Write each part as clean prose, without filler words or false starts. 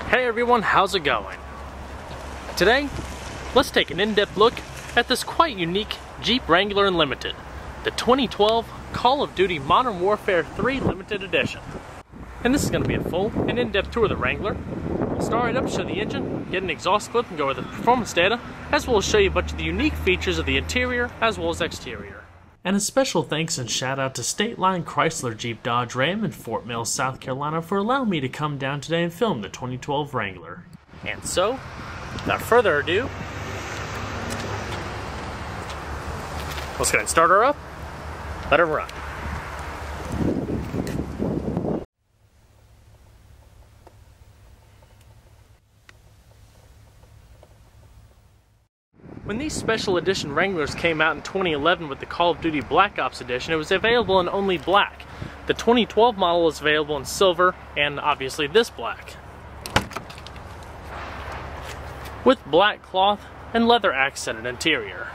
Hey everyone, how's it going? Today, let's take an in-depth look at this quite unique Jeep Wrangler Unlimited, the 2012 Call of Duty Modern Warfare 3 Limited Edition. And this is going to be a full and in-depth tour of the Wrangler. We'll start right up, show the engine, get an exhaust clip, and go over the performance data, as well as show you a bunch of the unique features of the interior as well as exterior. And a special thanks and shout out to State Line Chrysler Jeep Dodge Ram in Fort Mill, South Carolina for allowing me to come down today and film the 2012 Wrangler. And so, without further ado, let's go ahead and start her up, let her run. When these special edition Wranglers came out in 2011 with the Call of Duty Black Ops edition, it was available in only black. The 2012 model is available in silver and obviously this black, with black cloth and leather accented interior.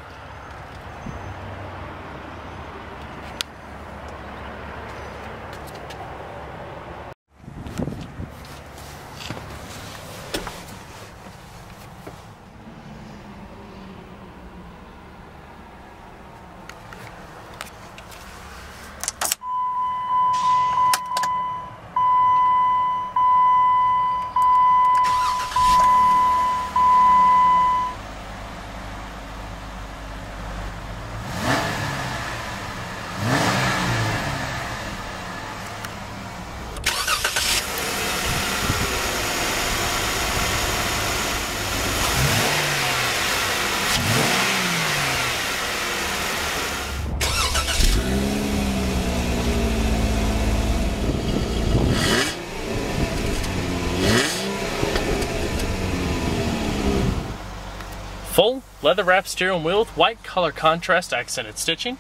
Full leather wrapped steering wheel with white color contrast accented stitching.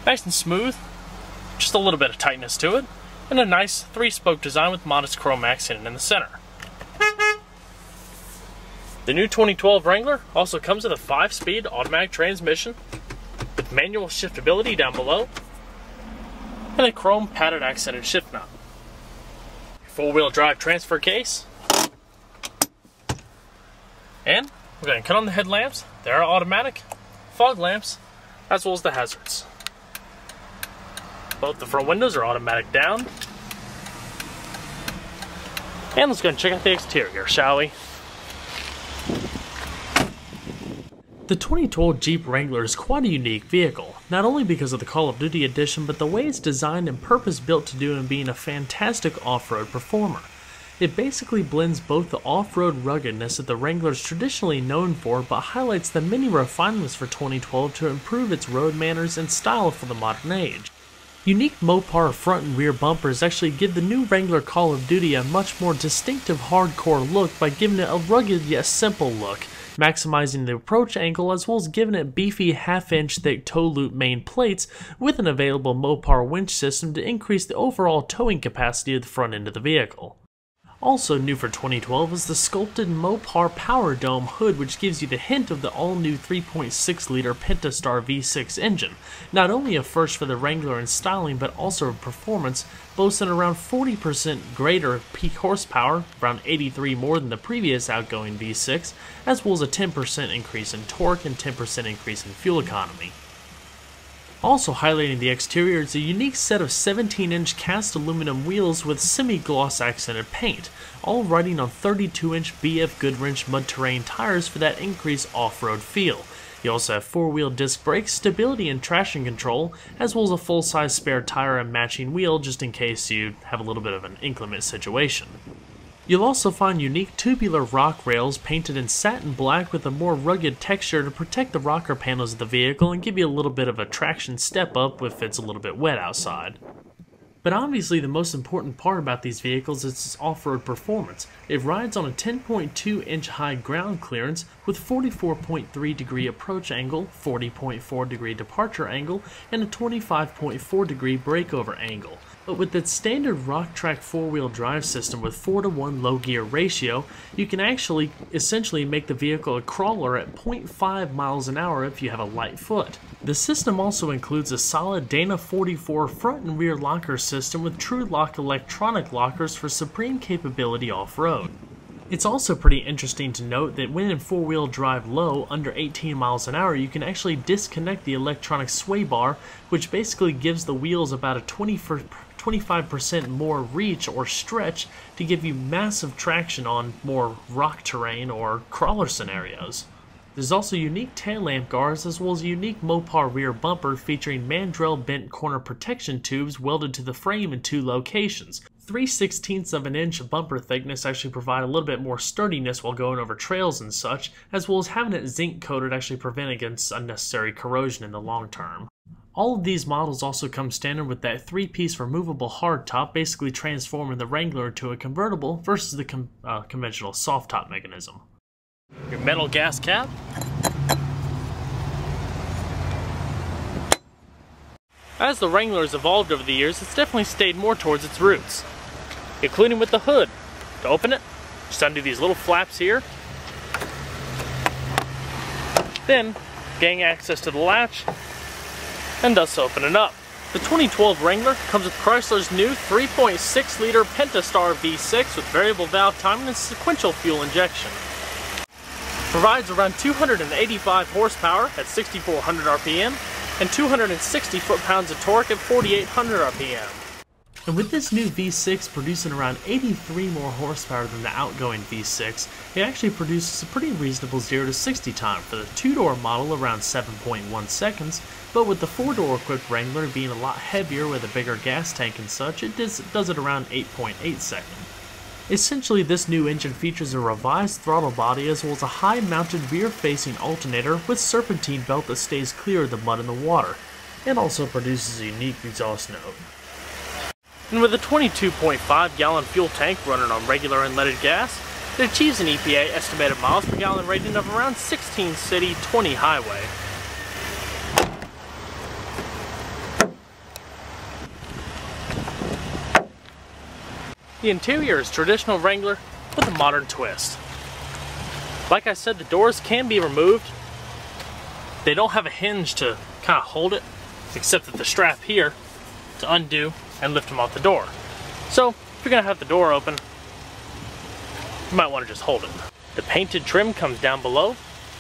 Nice and smooth, just a little bit of tightness to it, and a nice 3-spoke design with modest chrome accented in the center. The new 2012 Wrangler also comes with a 5-speed automatic transmission with manual shiftability down below and a chrome padded accented shift knob. 4-wheel drive transfer case, and we're going to cut on the headlamps. They are automatic, fog lamps, as well as the hazards. Both the front windows are automatic down. And let's go and check out the exterior, shall we? The 2012 Jeep Wrangler is quite a unique vehicle, not only because of the Call of Duty edition, but the way it's designed and purpose-built to do and being a fantastic off-road performer. It basically blends both the off-road ruggedness that the Wrangler is traditionally known for, but highlights the many refinements for 2012 to improve its road manners and style for the modern age. Unique Mopar front and rear bumpers actually give the new Wrangler Call of Duty a much more distinctive hardcore look by giving it a rugged yet simple look, maximizing the approach angle as well as giving it beefy half-inch thick tow loop main plates with an available Mopar winch system to increase the overall towing capacity of the front end of the vehicle. Also new for 2012 is the sculpted Mopar Power Dome hood, which gives you the hint of the all-new 3.6-liter Pentastar V6 engine. Not only a first for the Wrangler in styling, but also in performance, boasting around 40% greater peak horsepower, around 83 more than the previous outgoing V6, as well as a 10% increase in torque and 10% increase in fuel economy. Also highlighting the exterior is a unique set of 17-inch cast aluminum wheels with semi-gloss accented paint, all riding on 32-inch BF Goodwrench mud terrain tires for that increased off-road feel. You also have 4-wheel disc brakes, stability and traction control, as well as a full-size spare tire and matching wheel just in case you have a little bit of an inclement situation. You'll also find unique tubular rock rails painted in satin black with a more rugged texture to protect the rocker panels of the vehicle and give you a little bit of a traction step up if it's a little bit wet outside. But obviously the most important part about these vehicles is its off-road performance. It rides on a 10.2 inch high ground clearance with 44.3 degree approach angle, 40.4 degree departure angle, and a 25.4 degree breakover angle. But with its standard Rocktrack 4-wheel drive system with 4:1 low gear ratio, you can actually essentially make the vehicle a crawler at 0.5 miles an hour if you have a light foot. The system also includes a solid Dana 44 front and rear locker system with TrueLock electronic lockers for supreme capability off-road. It's also pretty interesting to note that when in 4-wheel drive low, under 18 miles an hour, you can actually disconnect the electronic sway bar, which basically gives the wheels about a 25% more reach or stretch to give you massive traction on more rock terrain or crawler scenarios. There's also unique tail lamp guards as well as a unique Mopar rear bumper featuring mandrel bent corner protection tubes welded to the frame in 2 locations. 3/16 of an inch bumper thickness actually provide a little bit more sturdiness while going over trails and such, as well as having it zinc coated actually prevent against unnecessary corrosion in the long term. All of these models also come standard with that 3-piece removable hardtop, basically transforming the Wrangler into a convertible versus the conventional soft top mechanism. Your metal gas cap. As the Wrangler has evolved over the years, it's definitely stayed more towards its roots, including with the hood. To open it, just undo these little flaps here, then gain access to the latch, and thus open it up. The 2012 Wrangler comes with Chrysler's new 3.6-liter Pentastar V6 with variable valve timing and sequential fuel injection. Provides around 285 horsepower at 6,400 RPM and 260 foot-pounds of torque at 4,800 RPM. And with this new V6 producing around 83 more horsepower than the outgoing V6, it actually produces a pretty reasonable 0 to 60 time for the 2-door model around 7.1 seconds, but with the 4-door equipped Wrangler being a lot heavier with a bigger gas tank and such, it does it around 8.8 seconds. Essentially, this new engine features a revised throttle body as well as a high-mounted rear-facing alternator with serpentine belt that stays clear of the mud and the water, and also produces a unique exhaust note. And with a 22.5-gallon fuel tank running on regular unleaded gas, it achieves an EPA estimated miles per gallon rating of around 16 city, 20 highway. The interior is traditional Wrangler with a modern twist. Like I said, the doors can be removed. They don't have a hinge to kind of hold it, except that the strap here to undo and lift them off the door. So, if you're going to have the door open, you might want to just hold it. The painted trim comes down below,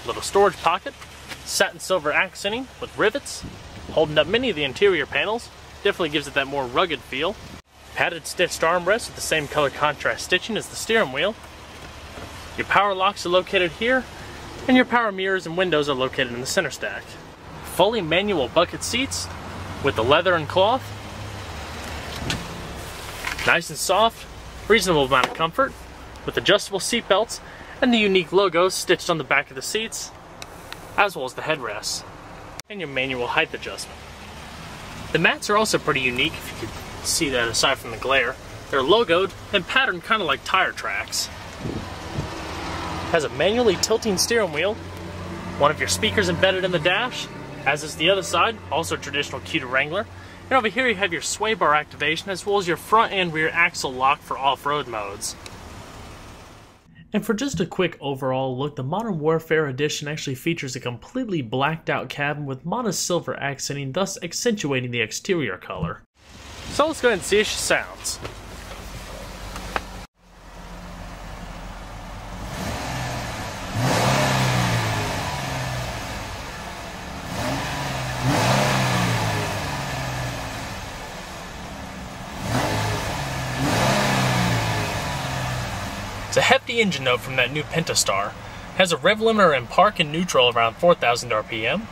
little storage pocket, satin silver accenting with rivets, holding up many of the interior panels, definitely gives it that more rugged feel. Padded stitched armrests with the same color contrast stitching as the steering wheel. Your power locks are located here, and your power mirrors and windows are located in the center stack. Fully manual bucket seats with the leather and cloth. Nice and soft, reasonable amount of comfort, with adjustable seat belts and the unique logos stitched on the back of the seats, as well as the headrests, and your manual height adjustment. The mats are also pretty unique, if you could see that aside from the glare. They're logoed and patterned kind of like tire tracks. Has a manually tilting steering wheel, one of your speakers embedded in the dash, as is the other side, also traditional key to Wrangler. And over here you have your sway bar activation as well as your front and rear axle lock for off-road modes. And for just a quick overall look, the Modern Warfare Edition actually features a completely blacked out cabin with modest silver accenting, thus accentuating the exterior color. So let's go ahead and see how she sounds. It's a hefty engine note from that new Pentastar. Has a rev limiter in park and neutral around 4,000 RPM.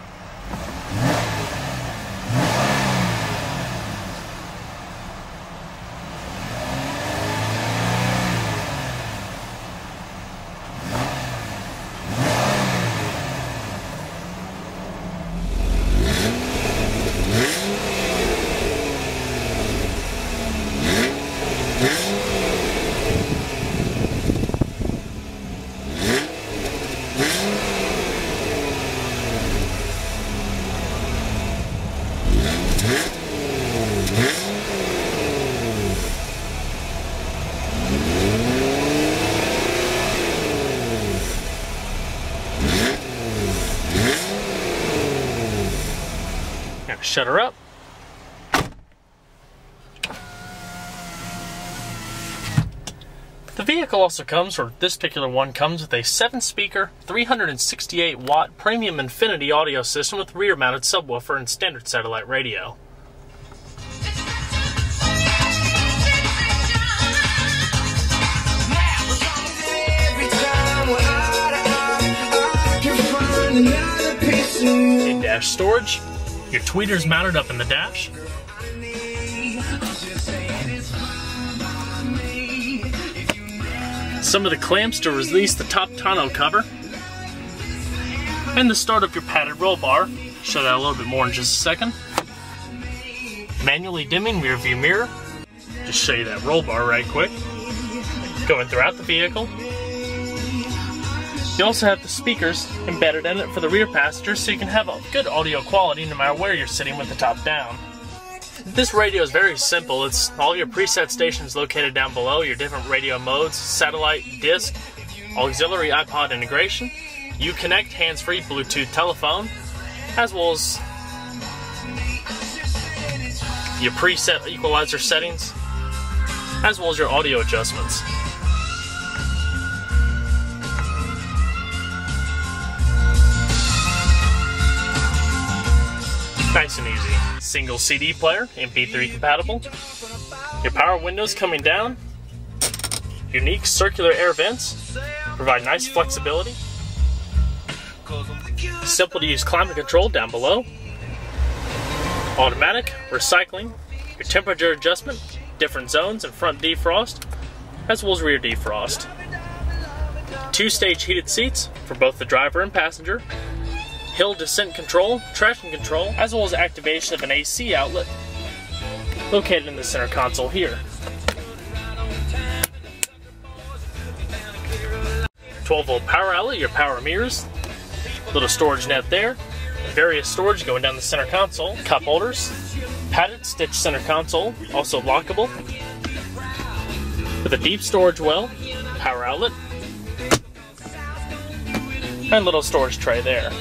Back shutter up. The vehicle also comes, or this particular one comes, with a 7-speaker, 368-watt premium Infinity audio system with rear-mounted subwoofer and standard satellite radio. In-dash storage, your tweeters mounted up in the dash. Some of the clamps to release the top tonneau cover. And the start of your padded roll bar. Show that a little bit more in just a second. Manually dimming rear view mirror. Just show you that roll bar right quick. Going throughout the vehicle. You also have the speakers embedded in it for the rear passengers, so you can have a good audio quality no matter where you're sitting with the top down. This radio is very simple. It's all your preset stations located down below, your different radio modes, satellite, disc, auxiliary iPod integration, Uconnect hands-free Bluetooth telephone, as well as your preset equalizer settings, as well as your audio adjustments. Nice and easy. Single CD player, MP3 compatible. Your power windows coming down. Unique circular air vents provide nice flexibility. Simple to use climate control down below. Automatic, recycling, your temperature adjustment, different zones and front defrost, as well as rear defrost. 2-stage heated seats for both the driver and passenger. Hill descent control, traction control, as well as activation of an AC outlet located in the center console here. 12-volt power outlet, your power mirrors, little storage net there, various storage going down the center console, cup holders, padded stitch center console, also lockable, with a deep storage well, power outlet, and little storage tray there.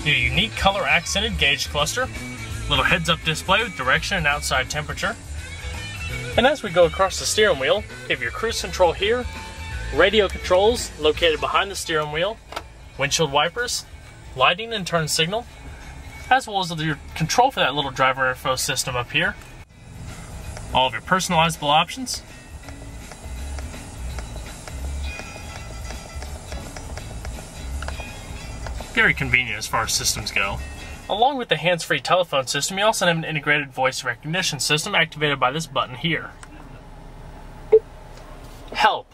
Your unique color accented gauge cluster, little heads up display with direction and outside temperature. And as we go across the steering wheel, you have your cruise control here, radio controls located behind the steering wheel, windshield wipers, lighting and turn signal, as well as your control for that little driver info system up here. All of your personalizable options. Very convenient as far as systems go. Along with the hands-free telephone system, you also have an integrated voice recognition system activated by this button here. Help.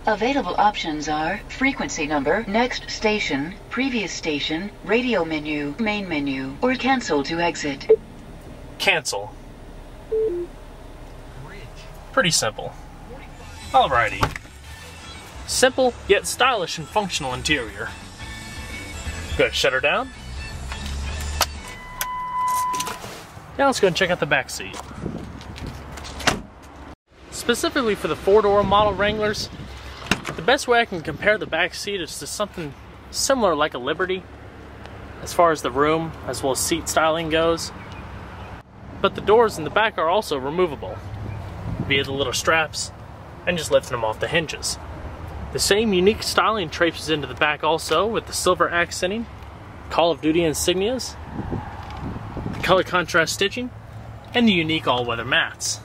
Available options are frequency number, next station, previous station, radio menu, main menu, or cancel to exit. Cancel. Pretty simple. Alrighty. Simple, yet stylish and functional interior. Go ahead, shut her down. Now let's go and check out the back seat. Specifically for the 4-door model Wranglers, the best way I can compare the back seat is to something similar like a Liberty, as far as the room, as well as seat styling goes. But the doors in the back are also removable, via the little straps, and just lifting them off the hinges. The same unique styling traipses into the back also, with the silver accenting, Call of Duty insignias, the color contrast stitching, and the unique all-weather mats.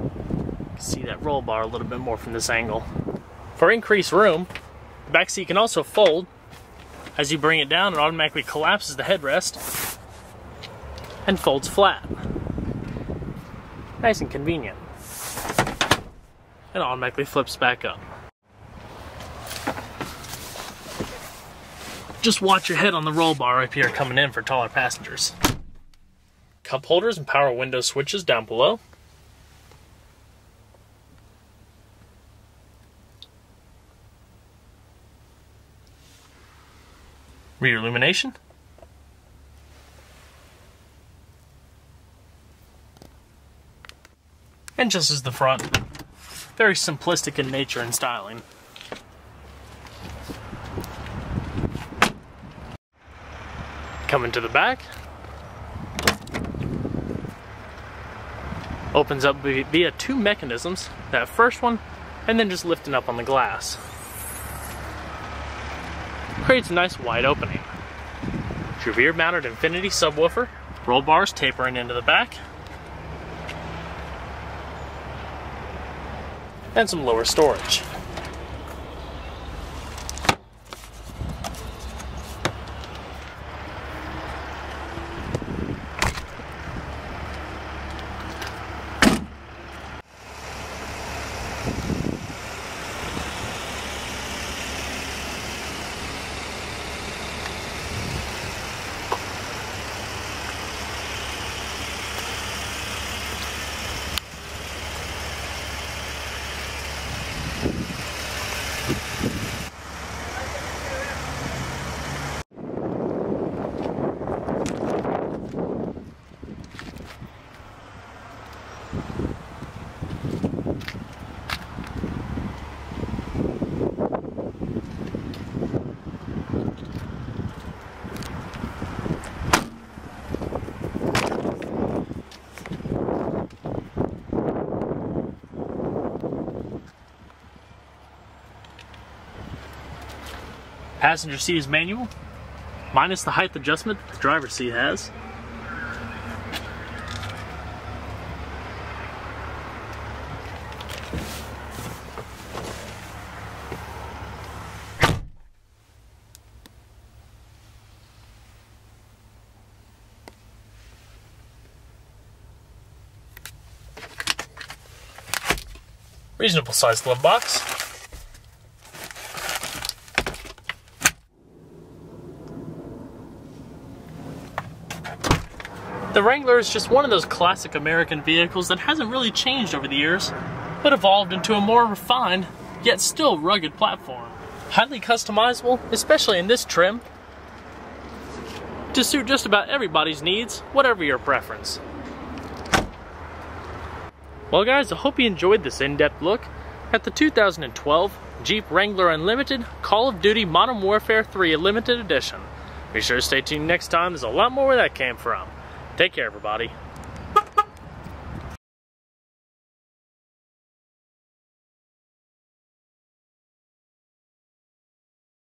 You can see that roll bar a little bit more from this angle. For increased room, the back seat can also fold. As you bring it down, it automatically collapses the headrest and folds flat. Nice and convenient. And automatically flips back up. Just watch your head on the roll bar up here coming in for taller passengers. Cup holders and power window switches down below. Rear illumination. And just as the front, very simplistic in nature and styling. Coming to the back. Opens up via two mechanisms. That first one, and then just lifting up on the glass. Creates a nice wide opening. Your rear mounted Infinity subwoofer. Roll bars tapering into the back. And some lower storage. Passenger seat is manual, minus the height adjustment that the driver's seat has. Reasonable sized glove box. The Wrangler is just one of those classic American vehicles that hasn't really changed over the years, but evolved into a more refined, yet still rugged platform. Highly customizable, especially in this trim, to suit just about everybody's needs, whatever your preference. Well guys, I hope you enjoyed this in-depth look at the 2012 Jeep Wrangler Unlimited Call of Duty Modern Warfare 3 Limited Edition. Be sure to stay tuned next time, there's a lot more where that came from. Take care, everybody.